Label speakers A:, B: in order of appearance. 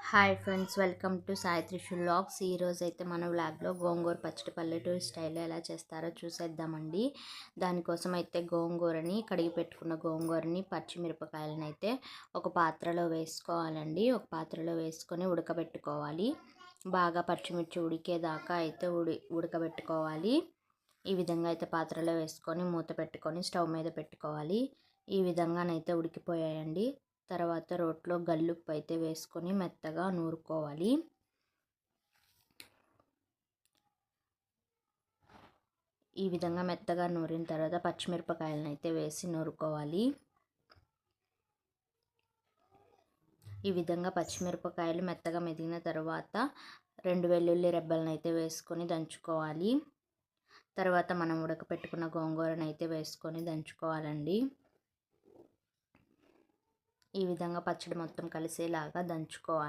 A: Hi friends, welcome to Sai Trishul vlogs. ఈరోజు అయితే మన వ్లాగ్లో గోంగూర పచ్చడి పల్లెటూరు స్టైల్లో ఎలా చేస్తారో చూసేద్దామండి. దానికోసం అయితే గోంగూరని కడిగి పెట్టుకున్న గోంగూరని పచ్చిమిరపకాయలని అయితే ఒక పాత్రలో వేసుకోవాలండి. ఒక పాత్రలో వేసుకొని ఉడకబెట్టుకోవాలి. బాగా పచ్చిమిర్చి ఉడికేదాకా అయితే ఉడకబెట్టుకోవాలి. ఈ విధంగా అయితే పాత్రలో వేసుకొని మూత పెట్టుకొని స్టవ్ మీద పెట్టుకోవాలి. ఈ విధంగానైతే ఉడికిపోయాయండి. తర్వాత రోట్లో గల్లుప్పు అయితే వేసుకొని మెత్తగా నూరుకోవాలి. ఈ విధంగా మెత్తగా నూరిన తర్వాత పచ్చిమిరపకాయలను అయితే వేసి నూరుకోవాలి. ఈ విధంగా పచ్చిమిరపకాయలు మెత్తగా మెదిగిన తర్వాత 2 వెల్లుల్లి రెబ్బలను అయితే వేసుకొని దంచుకోవాలి. తర్వాత మనం ఉడకపెట్టుకున్న గోంగూరను అయితే వేసుకొని దంచుకోవాలండి. ఈ విధంగా పచ్చడి మొత్తం కలిసేలాగా దంచుకోవాలి.